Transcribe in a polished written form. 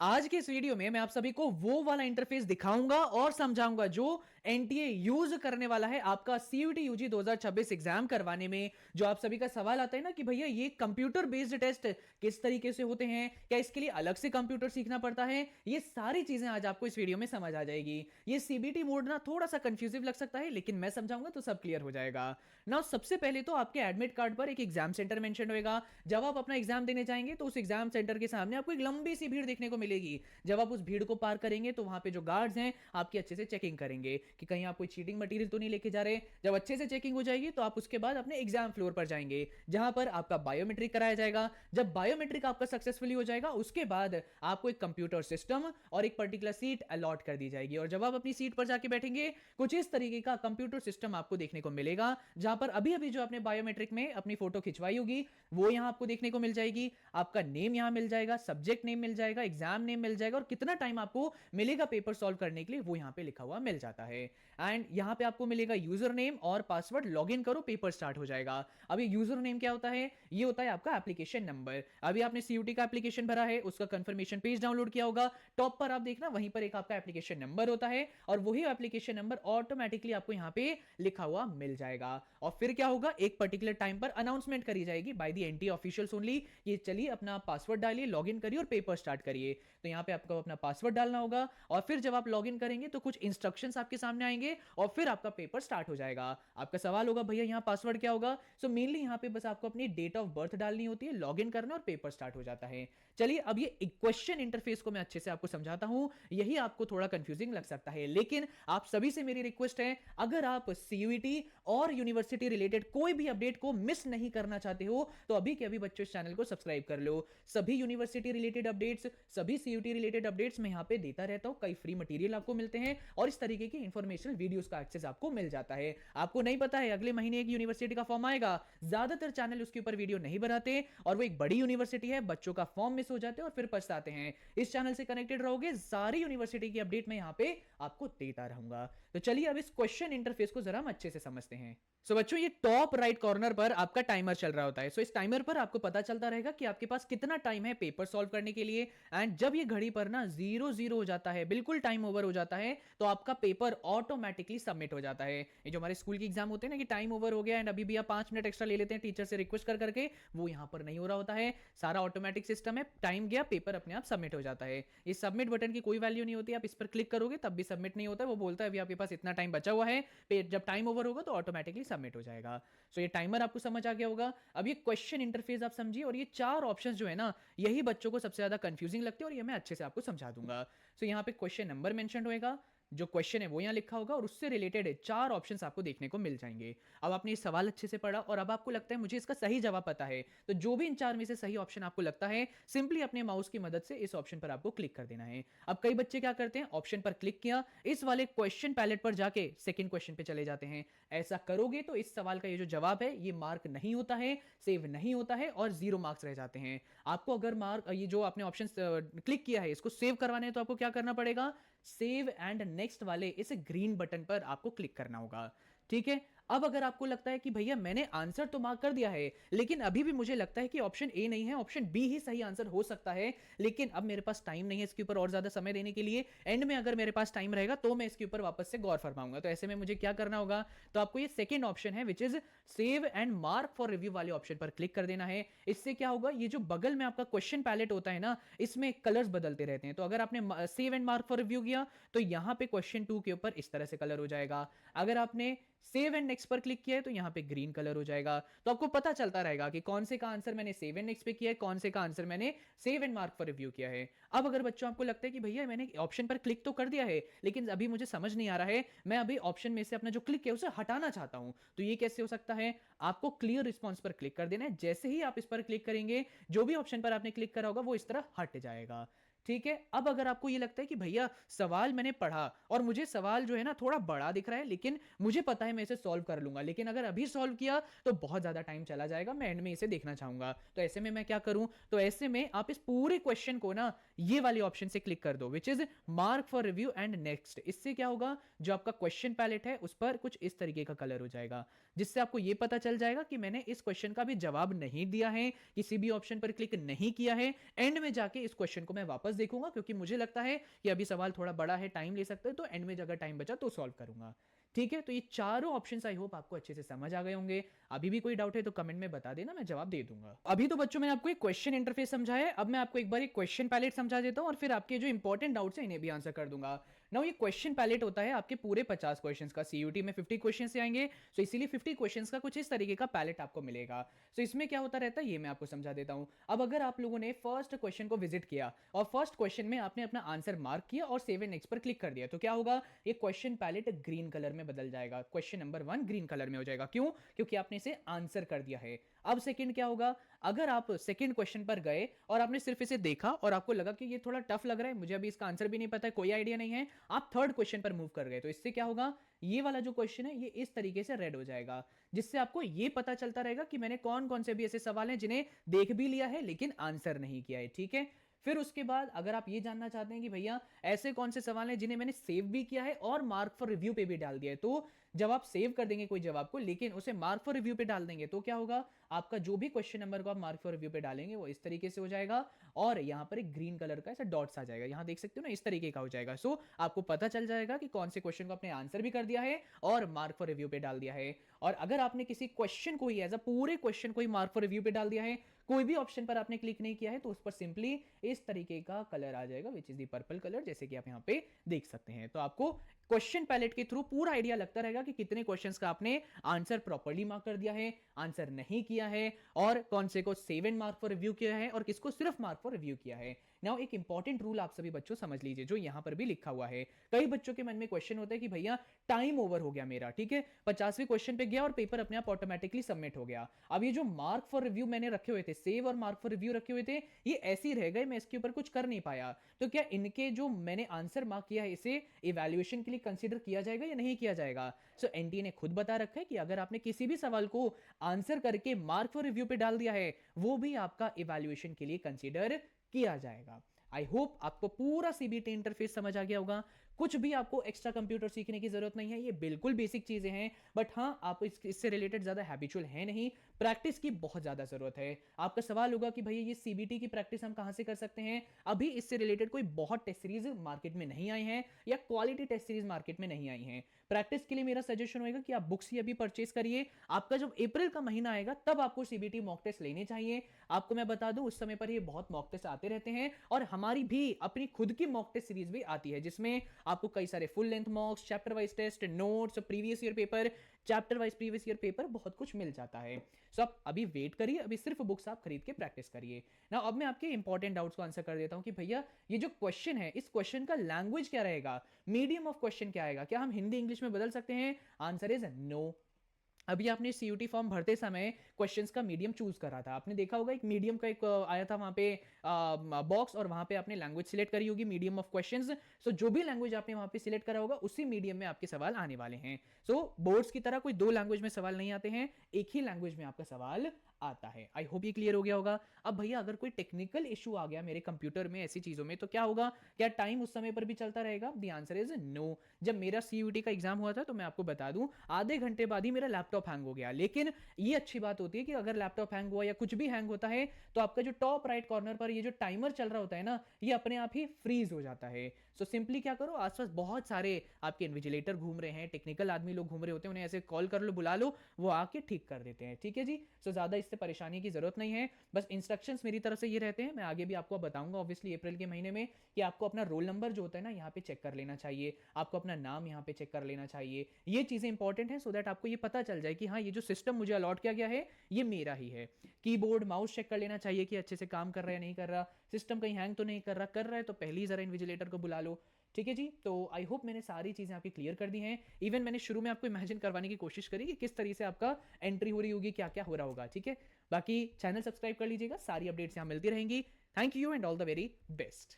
आज के इस वीडियो में मैं आप सभी को वो वाला इंटरफेस दिखाऊंगा और समझाऊंगा जो एनटीए यूज करने वाला है आपका सीयूटी यूजी 2026 एग्जाम करवाने में। जो आप सभी का सवाल आता है ना कि भैया ये कंप्यूटर बेस्ड टेस्ट किस तरीके से होते हैं, क्या इसके लिए अलग से कंप्यूटर सीखना पड़ता है, ये सारी चीजें आज आपको इस वीडियो में समझ आ जाएगी। ये सीबीटी मोड ना थोड़ा सा कंफ्यूजिव लग सकता है, लेकिन मैं समझाऊंगा तो सब क्लियर हो जाएगा ना। सबसे पहले तो आपके एडमिट कार्ड पर एक एग्जाम सेंटर मेंशन होगा। जब आप अपना एग्जाम देने जाएंगे तो उस एग्जाम सेंटर के सामने आपको एक लंबी सी भीड़ देखने को मिलेगी। जब आप उस भीड़ को पार करेंगे तो वहां पे जो गार्ड्स हैं आपकी अच्छे से चेकिंग करेंगे कि कहीं आप कोई चीटिंग मटेरियल तो नहीं लेके जा रहे। जब अच्छे से चेकिंग हो जाएगी तो आप उसके बाद अपने एग्जाम फ्लोर पर जाएंगे, जहां पर आपका बायोमेट्रिक कराया जाएगा। जब बायोमेट्रिक आपका सक्सेसफुली हो जाएगा उसके बाद आपको एक कंप्यूटर सिस्टम और एक पर्टिकुलर सीट अलॉट कर दी जाएगी, और जब आप अपनी सीट पर जाके बैठेंगे कुछ इस तरीके का कंप्यूटर सिस्टम आपको देखने को मिलेगा, जहां पर अभी अभी जो आपने बायोमेट्रिक में अपनी फोटो खिंचवाई होगी वो यहां आपको देखने को मिल जाएगी। आपका नेम यहां मिल जाएगा, सब्जेक्ट नेम मिल जाएगा, एग्जाम नेम मिल जाएगा, और कितना टाइम आपको मिलेगा पेपर सॉल्व करने के लिए वो यहां पे लिखा हुआ मिल जाता है। एंड यहां पे आपको मिलेगा यूजर नेम और पासवर्ड, लॉगिन करो, पेपर स्टार्ट हो जाएगा। अब ये यूजर नेम क्या होता है? ये होता है आपका एप्लीकेशन नंबर। अभी आपने सीयूटी का एप्लीकेशन भरा है, उसका कंफर्मेशन पेज डाउनलोड किया होगा, टॉप पर आप देखना वहीं पर एक आपका एप्लीकेशन नंबर होता है, और वही एप्लीकेशन नंबर ऑटोमेटिकली आपको यहां पे लिखा हुआ मिल जाएगा। और फिर क्या होगा, एक पर्टिकुलर टाइम पर अनाउंसमेंट करी जाएगी by the NT officials only, ये चलिए अपना पासवर्ड डालिए, लॉगिन करिए और पेपर स्टार्ट करिए। तो यहां पे आपको अपना पासवर्ड डालना होगा, और फिर जब आप लॉगिन करेंगे तो कुछ इंस्ट्रक्शंस आपके सामने आएंगे और फिर आपका पेपर स्टार्ट हो जाएगा। आपका सवाल होगा भैया यहां पासवर्ड क्या होगा? सो मेनली यहां पे बस आपको अपनी डेट ऑफ बर्थ डालनी होती है, लॉगिन करना और पेपर स्टार्ट हो जाता है। चलिए अब ये इक्वेशन इंटरफेस को मैं अच्छे से आपको समझाता हूं। यही आपको थोड़ा कंफ्यूजिंग लग सकता है, लेकिन आप सभी से मेरी रिक्वेस्ट है, अगर आप सीयूईटी और यूनिवर्सिटी रिलेटेड कोई भी अपडेट को मिस नहीं करना चाहते हो तो अभी के अभी बच्चों इस चैनल को सब्सक्राइब कर लो। सभी यूनिवर्सिटी रिलेटेड अपडेट्स, सभी सीयूटी रिलेटेड अपडेट्स मैं यहां पे देता रहता हूं। कई फ्री मटेरियल आपको मिलते हैं और इस तरीके की इंफॉर्मेशनल वीडियोस का एक्सेस आपको मिल जाता है। आपको नहीं पता है अगले महीने एक यूनिवर्सिटी का फॉर्म आएगा, ज्यादातर चैनल उसके ऊपर वीडियो नहीं बनाते, और वो एक बड़ी यूनिवर्सिटी है, बच्चों का फॉर्म मिस हो जाते हैं और फिर पछताते हैं। इस चैनल से कनेक्टेड रहोगे, सारी यूनिवर्सिटी की अपडेट मैं यहां पे आपको देता रहूंगा। तो चलिए अब इस क्वेश्चन इंटरफेस को जरा हम अच्छे से समझते हैं। बच्चों ये टॉप राइट कॉर्नर पर आपका टाइमर चल रहा होता है। इस टाइमर पर आपको पता चलता रहेगा कि आपके पास कितना टाइम है पेपर सॉल्व करने के लिए। एंड जब ये घड़ी पर ना 0 0 हो जाता है, बिल्कुल टाइम ओवर हो जाता है, तो आपका पेपर ऑटोमेटिकली सबमिट हो जाता है। ये जो हमारे स्कूल के एग्जाम होते हैं ना कि टाइम ओवर हो गया एंड अभी भी आप 5 मिनट एक्स्ट्रा ले लेते हैं टीचर से रिक्वेस्ट कर करके, वो यहां पर नहीं हो रहा होता है। सारा ऑटोमेटिक सिस्टम है, टाइम गया, पेपर अपने आप सबमिट हो जाता है। इस सबमिट बटन की कोई वैल्यू नहीं होती, आप इस पर क्लिक करोगे तब भी सबमिट नहीं होता है। वो बोलता है अभी आपके पास इतना टाइम बचा हुआ है, जब टाइम ओवर होगा तो ऑटोमेटिकली सबमिट हो जाएगा। सो ये टाइमर आपको समझ आ गया होगा। अब ये क्वेश्चन इंटरफेस आप समझिए, और ये चार ऑप्शंस जो है ना यही बच्चों को सबसे ज्यादा कंफ्यूजिंग लगते हैं, और ये मैं अच्छे से आपको समझा दूंगा। सो यहां पे क्वेश्चन नंबर मेंशन होएगा, जो क्वेश्चन है वो यहां लिखा होगा, और उससे रिलेटेड चार ऑप्शंस आपको देखने को मिल जाएंगे। अब आपने ये सवाल अच्छे से पढ़ा और अब आपको लगता है मुझे इसका सही जवाब पता है, तो जो भी इन चार में से सही ऑप्शन आपको लगता है सिंपली अपने माउस की मदद से इस ऑप्शन पर आपको क्लिक कर देना है। अब कई बच्चे क्या करते हैं, ऑप्शन पर क्लिक किया, इस वाले क्वेश्चन पैलेट पर जाके सेकंड क्वेश्चन पे चले जाते हैं। ऐसा करोगे तो इस सवाल का ये जो जवाब है ये मार्क नहीं होता है, सेव नहीं होता है, और 0 मार्क्स रह जाते हैं। आपको अगर मार्क ये जो आपने ऑप्शन क्लिक किया है इसको सेव करवाने हैं तो आपको क्या करना पड़ेगा, सेव एंड नेक्स्ट वाले इस ग्रीन बटन पर आपको क्लिक करना होगा। ठीक है। अब अगर आपको लगता है कि भैया मैंने आंसर तो मार्क कर दिया है, लेकिन अभी भी मुझे लगता है कि ऑप्शन ए नहीं है, ऑप्शन बी ही सही आंसर हो सकता है, लेकिन अब मेरे पास टाइम नहीं है इसके ऊपर और ज्यादा समय देने के लिए, एंड में अगर मेरे पास टाइम रहेगा तो मैं इसके ऊपर वापस से गौर फरमाऊंगा, तो ऐसे में मुझे क्या करना होगा, तो आपको ये सेकंड ऑप्शन है which is save and mark for review वाले ऑप्शन पर क्लिक कर देना है। इससे क्या होगा, ये जो बगल में आपका क्वेश्चन पैलेट होता है ना, इसमें कलर्स बदलते रहते हैं। तो अगर आपने save and mark for review किया तो यहां पे क्वेश्चन 2 के ऊपर इस तरह से कलर हो जाएगा। अगर आपने सेव एंड नेक्स्ट पर क्लिक किया है तो यहां पे ग्रीन कलर हो जाएगा। तो आपको पता चलता रहेगा कि कौन से का आंसर मैंने सेव एंड नेक्स्ट पे किया है, कौन से का आंसर मैंने save and mark for review किया है। अब अगर बच्चों आपको लगता है कि भैया मैंने ऑप्शन पर क्लिक तो कर दिया है लेकिन अभी मुझे समझ नहीं आ रहा है, मैं अभी ऑप्शन में से अपना जो क्लिक है उसे हटाना चाहता हूं, तो ये कैसे हो सकता है, आपको क्लियर रिस्पॉन्स पर क्लिक कर देना है। जैसे ही आप इस पर क्लिक करेंगे जो भी ऑप्शन पर आपने क्लिक करा होगा वो इस तरह हट जाएगा। ठीक है। अब अगर आपको ये लगता है कि भैया सवाल मैंने पढ़ा और मुझे सवाल जो है ना थोड़ा बड़ा दिख रहा है, लेकिन मुझे पता है मैं इसे सॉल्व कर लूंगा, लेकिन अगर अभी सॉल्व किया तो बहुत ज्यादा टाइम चला जाएगा, मैं एंड में इसे देखना चाहूंगा, तो ऐसे में मैं क्या करूं, तो ऐसे में आप इस पूरे क्वेश्चन को ना ये वाले ऑप्शन से क्लिक कर दो which is mark for review and next. इससे क्या होगा, जो आपका क्वेश्चन पैलेट है उस पर कुछ इस तरीके का कलर हो जाएगा, जिससे आपको यह पता चल जाएगा कि मैंने इस क्वेश्चन का भी जवाब नहीं दिया है, किसी भी ऑप्शन पर क्लिक नहीं किया है, एंड में जाके इस क्वेश्चन को मैं वापस वापस देखूंगा, क्योंकि मुझे लगता है कि अभी सवाल थोड़ा बड़ा है, टाइम ले सकते हैं, तो एंड में अगर टाइम बचा तो सॉल्व करूंगा। ठीक है, तो ये चारों ऑप्शंस आई होप आपको अच्छे से समझ आ गए होंगे। अभी भी कोई डाउट है तो कमेंट में बता देना, मैं जवाब दे दूंगा। अभी तो बच्चों मैंने आपको एक क्वेश्चन इंटरफेस समझाया है, अब मैं आपको एक बार एक क्वेश्चन पैलेट समझा देता हूं और फिर आपके जो इंपॉर्टेंट डाउट्स हैं इन्हें भी आंसर कर दूंगा। नाउ ये क्वेश्चन पैलेट होता है आपके पूरे 50 क्वेश्चंस का, सीयूटी में 50 क्वेश्चन से आएंगे, तो इसीलिए 50 क्वेश्चंस का कुछ इस तरीके का पैलेट आपको मिलेगा। तो इसमें क्या होता रहता है ये मैं आपको समझा देता हूं। अब अगर आप लोगों ने फर्स्ट क्वेश्चन को विजिट किया और फर्स्ट क्वेश्चन में आपने अपना आंसर मार्क किया और सेव एंड नेक्स्ट पर क्लिक कर दिया, तो क्या होगा, ये क्वेश्चन पैलेट ग्रीन कलर में बदल जाएगा। क्वेश्चन नंबर 1 ग्रीन कलर में हो जाएगा, क्यों, क्योंकि आपने इसे आंसर कर दिया है। अब सेकंड क्या होगा, अगर आप सेकंड क्वेश्चन पर गए और आपने सिर्फ इसे देखा और आपको लगा कि ये थोड़ा टफ लग रहा है, मुझे अभी इसका आंसर भी नहीं पता है, कोई आइडिया नहीं है, आप थर्ड क्वेश्चन पर मूव कर गए, तो इससे क्या होगा, ये वाला जो क्वेश्चन है ये इस तरीके से रेड हो जाएगा, जिससे आपको ये पता चलता रहेगा कि मैंने कौन कौन से भी ऐसे सवाल हैं जिन्हें देख भी लिया है लेकिन आंसर नहीं किया है। ठीक है, फिर उसके बाद अगर आप ये जानना चाहते हैं कि भैया ऐसे कौन से सवाल हैं जिन्हें मैंने सेव भी किया है और मार्क फॉर रिव्यू पे भी डाल दिया है, तो जब आप सेव कर देंगे कोई जवाब को लेकिन उसे मार्क फॉर रिव्यू पे डाल देंगे, तो क्या होगा, आपका जो भी क्वेश्चन नंबर को आप मार्क फॉर रिव्यू पे डालेंगे वो इस तरीके से हो जाएगा और यहां पर एक ग्रीन कलर का ऐसा डॉट्स आ जाएगा, यहां देख सकते हो ना, इस तरीके का हो जाएगा। सो आपको पता चल जाएगा कि कौन से क्वेश्चन को आपने आंसर भी कर दिया है और मार्क फॉर रिव्यू पे डाल दिया है। और अगर आपने किसी क्वेश्चन को ही एज अ पूरे क्वेश्चन को ही मार्क फॉर रिव्यू पे डाल दिया है, कोई भी ऑप्शन पर आपने क्लिक नहीं किया है, तो उस पर सिंपली इस तरीके का कलर आ जाएगा, which is the purple colour, जैसे कि आप यहां पे देख सकते हैं। तो आपको क्वेश्चन पैलेट के थ्रू पूरा आइडिया लगता रहेगा कि कितने क्वेश्चंस का आपने आंसर प्रॉपर्ली मार्क कर दिया है, आंसर नहीं किया है, और कौन से को save and mark for review किया है और किसको सिर्फ मार्क फॉर रिव्यू किया है। नाउ एक इंपॉर्टेंट रूल आप सभी बच्चों समझ लीजिए, जो यहां पर भी लिखा हुआ है। कई बच्चों के मन में क्वेश्चन होता है कि भैया टाइम ओवर हो गया मेरा, ठीक है, 50वें क्वेश्चन पे गया और पेपर अपने आप ऑटोमेटिकली सबमिट हो गया। अब ये जो मार्क फॉर रिव्यू मैंने रखे हुए थे, सेव और मार्क फॉर रिव्यू रखे हुए थे, ये ऐसे ही रह गए, मैं इसके ऊपर कुछ कर नहीं पाया, तो क्या इनके जो मैंने आंसर मार्क किया है इसे इवैल्यूएशन के लिए कंसीडर किया जाएगा या नहीं किया जाएगा। सो एनटीए ने खुद बता रखा है कि अगर आपने किसी भी सवाल को आंसर करके मार्क फॉर रिव्यू पे डाल दिया है, वो भी आपका इवैल्यूएशन के लिए कंसीडर किया जाएगा। आई होप आपको पूरा सीबीटी इंटरफेस समझ आ गया होगा। कुछ भी आपको एक्स्ट्रा कंप्यूटर सीखने की जरूरत नहीं है, ये बिल्कुल बेसिक चीजें हैं, बट हाँ आप इससे रिलेटेड ज्यादा हैबिचुअल है नहीं, प्रैक्टिस की बहुत ज्यादा जरूरत है। आपका सवाल होगा कि भैया ये सीबीटी की प्रैक्टिस हम कहां से कर सकते हैं, अभी इससे रिलेटेड कोई बहुत टेस्ट सीरीज मार्केट में नहीं आई है या क्वालिटी टेस्ट सीरीज मार्केट में नहीं आई है। प्रैक्टिस के लिए मेरा सजेशन होगा कि आप बुक्स ही अभी परचेस करिए, आपका जब अप्रैल का महीना आएगा तब आपको सीबीटी मॉक टेस्ट लेने चाहिए। आपको मैं बता दूं उस समय पर ये बहुत मॉक टेस्ट आते रहते हैं और हमारी भी अपनी खुद की मॉक टेस्ट सीरीज भी आती है, जिसमें आपको कई सारे full length mocks, chapter wise test, notes, previous year paper, chapter wise previous year paper, बहुत कुछ मिल जाता है। सो आप अभी वेट करिए, अभी सिर्फ बुक्स आप खरीद के प्रैक्टिस करिए ना। अब मैं आपके इंपॉर्टेंट डाउट्स को आंसर कर देता हूं कि भैया ये जो क्वेश्चन है, इस क्वेश्चन का लैंग्वेज क्या रहेगा, मीडियम ऑफ क्वेश्चन क्या आएगा, क्या हम हिंदी इंग्लिश में बदल सकते हैं? Answer is no. अभी आपने सीयूटी फॉर्म भरते समय क्वेश्चंस का मीडियम चूज करा था, आपने देखा होगा एक मीडियम का एक आया था वहां पे बॉक्स, और वहां पे आपने लैंग्वेज सिलेक्ट करी होगी, मीडियम ऑफ क्वेश्चंस। सो जो भी लैंग्वेज आपने वहां पे सिलेक्ट करा होगा उसी मीडियम में आपके सवाल आने वाले हैं। सो बोर्ड्स की तरह कोई दो लैंग्वेज में सवाल नहीं आते हैं, एक ही लैंग्वेज में आपका सवाल आता है। आई होप ये क्लियर हो गया होगा। अब भैया अगर कोई टेक्निकल इशू आ गया मेरे कंप्यूटर में ऐसी चीजों में, तो क्या होगा, क्या टाइम उस समय पर भी चलता रहेगा? The answer is no. जब मेरा सीयूटी का एग्जाम हुआ था तो मैं आपको बता दूं आधे घंटे बाद ही मेरा लैपटॉप हैंग हो गया, लेकिन ये अच्छी बात होती है कि अगर लैपटॉप हैंग हुआ या कुछ भी हैंग होता है तो आपका जो टॉप राइट कॉर्नर पर ये जो टाइमर चल रहा होता है ना, ये अपने आप ही फ्रीज हो जाता है। सो सिंपली क्या करो, आसपास बहुत सारे आपके इन्विजिलेटर घूम रहे हैं, टेक्निकल आदमी लोग घूम रहे होते हैं, उन्हें ऐसे कॉल कर लो, बुला लो, वो आके ठीक कर देते हैं। ठीक है जी, सो ज्यादा इससे परेशानी की जरूरत नहीं है, बस इंस्ट्रक्शंस मेरी तरफ से ये रहते हैं। मैं आगे भी आपको बताऊंगा ऑब्वियसली अप्रैल के महीने में कि आपको अपना रोल नंबर जो होता है ना यहाँ पे चेक कर लेना चाहिए, आपको अपना नाम यहाँ पे चेक कर लेना चाहिए। ये चीजें इंपॉर्टेंट है, सो दैट आपको ये पता चल जाए कि हाँ ये जो सिस्टम मुझे अलॉट किया गया है ये मेरा ही है। कीबोर्ड माउस चेक कर लेना चाहिए कि अच्छे से काम कर रहा है नहीं कर रहा, सिस्टम कहीं हैंग तो नहीं कर रहा, कर रहा है तो पहले ही जरा इन्विजिलेटर को बुला लो। ठीक है जी, तो आई होप मैंने सारी चीजें आपकी क्लियर कर दी हैं। इवन मैंने शुरू में आपको इमेजिन करवाने की कोशिश करी कि किस तरीके से आपका एंट्री हो रही होगी, क्या क्या हो रहा होगा। ठीक है, बाकी चैनल सब्सक्राइब कर लीजिएगा, सारी अपडेट्स यहाँ मिलती रहेंगी। Thank you and all the very best.